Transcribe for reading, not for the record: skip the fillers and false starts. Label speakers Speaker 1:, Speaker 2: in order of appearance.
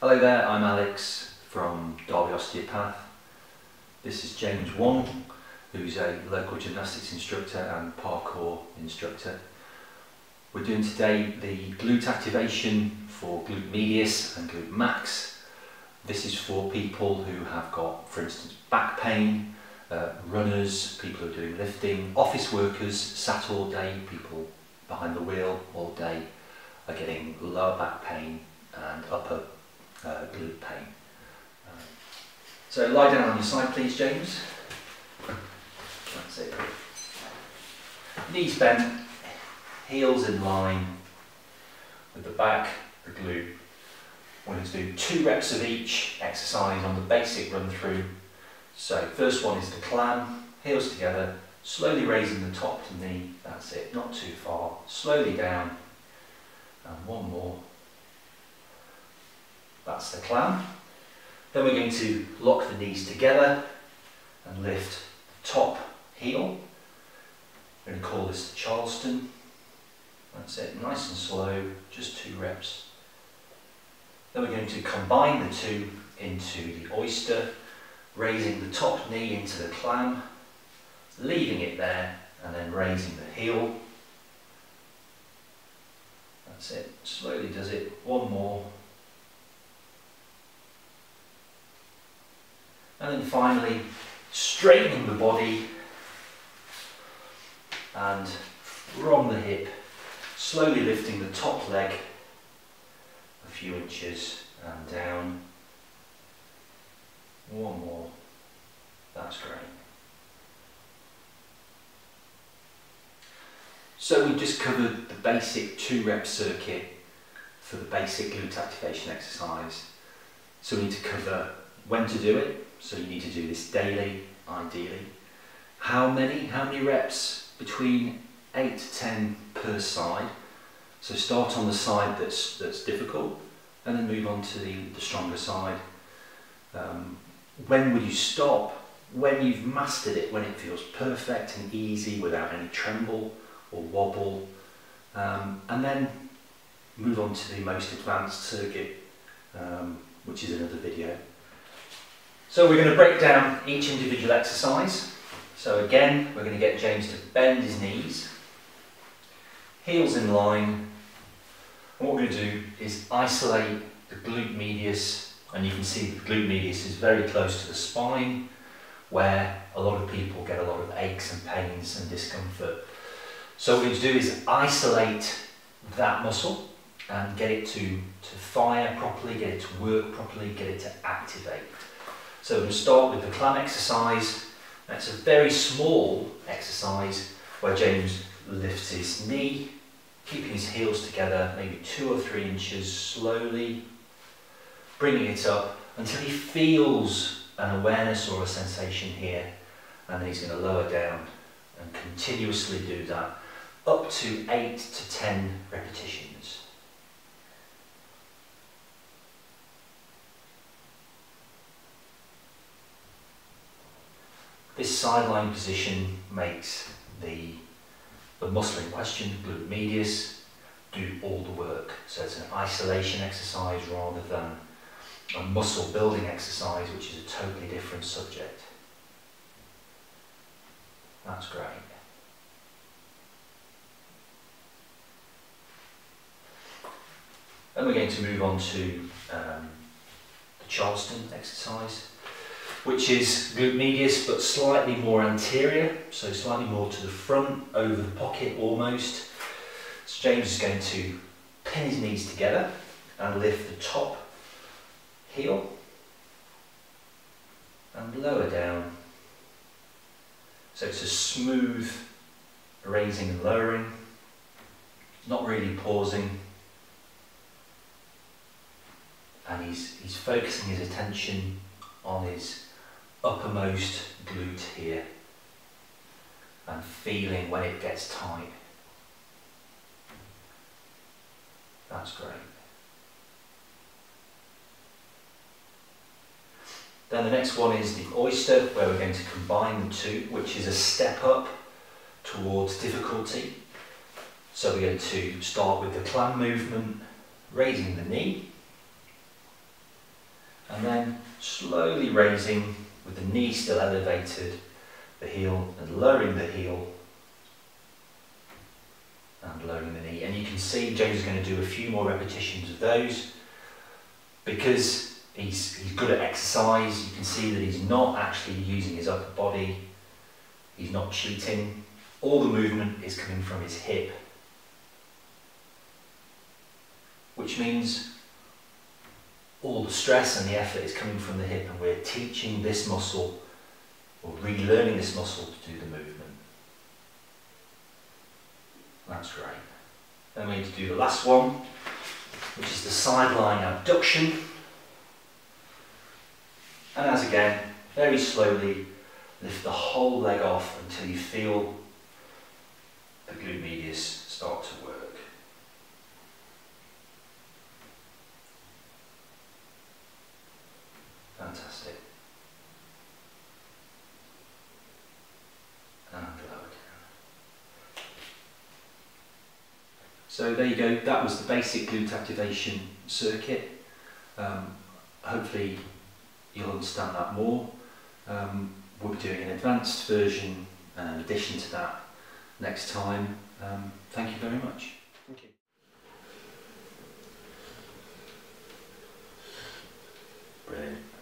Speaker 1: Hello there, I'm Alex from Derby Osteopath. This is James Wong, who's a local gymnastics instructor and parkour instructor. We're doing today the glute activation for glute medius and glute max. This is for people who have got, for instance, back pain, runners, people who are doing lifting, office workers, sat all day, people behind the wheel all day are getting lower back pain and upper glute pain. So lie down on your side please, James. That's it. Knees bent, heels in line with the back, the glute. We're going to do 2 reps of each exercise on the basic run through. So first one is the clam, heels together, slowly raising the top to knee, that's it, not too far, slowly down, and one more. That's the clam. Then we're going to lock the knees together and lift the top heel. We're going to call this the Charleston. That's it, nice and slow, just 2 reps. Then we're going to combine the 2 into the oyster, raising the top knee into the clam, leaving it there, and then raising the heel. That's it, slowly does it, one more. And then finally, straightening the body, and from the hip, slowly lifting the top leg a few inches and down. One more. That's great. So we just covered the basic 2 rep circuit for the basic glute activation exercise. So we need to cover when to do it. So you need to do this daily, ideally. How many reps? Between 8 to 10 per side. So start on the side that's difficult and then move on to the stronger side. When will you stop? When you've mastered it, when it feels perfect and easy without any tremble or wobble. And then move on to the most advanced circuit, which is another video. So we're going to break down each individual exercise. So again, we're going to get James to bend his knees, heels in line. And what we're going to do is isolate the glute medius, and you can see the glute medius is very close to the spine, where a lot of people get a lot of aches and pains and discomfort. So what we're going to do is isolate that muscle and get it to fire properly, get it to work properly, get it to activate. So we're going to start with the clam exercise. That's a very small exercise where James lifts his knee, keeping his heels together, maybe 2 or 3 inches, slowly bringing it up until he feels an awareness or a sensation here, and then he's going to lower down and continuously do that up to 8 to 10 repetitions. This sideline position makes the muscle in question, glute medius, do all the work. So it's an isolation exercise rather than a muscle building exercise, which is a totally different subject. That's great. Then we're going to move on to the Charleston exercise, which is glute medius but slightly more anterior, so slightly more to the front, over the pocket almost. So James is going to pin his knees together and lift the top heel and lower down. So it's a smooth raising and lowering, not really pausing. And he's focusing his attention on his uppermost glute here and feeling when it gets tight. That's great. Then the next one is the oyster, where we're going to combine the 2, which is a step up towards difficulty. So we're going to start with the clam movement, raising the knee, And then slowly raising with the knee still elevated, the heel, and lowering the heel and lowering the knee. And you can see James is going to do a few more repetitions of those because he's good at exercise. You can see that he's not actually using his upper body, he's not cheating. All the movement is coming from his hip, which means all the stress and the effort is coming from the hip, and we're teaching this muscle or relearning this muscle to do the movement. That's great. Then we need to do the last one, which is the sideline abduction. And as again, very slowly lift the whole leg off until you feel the glute medius start to work. Fantastic. And lower down. So there you go, that was the basic glute activation circuit. Hopefully you'll understand that more. We'll be doing an advanced version in addition to that next time. Thank you very much. Thank you. Brilliant.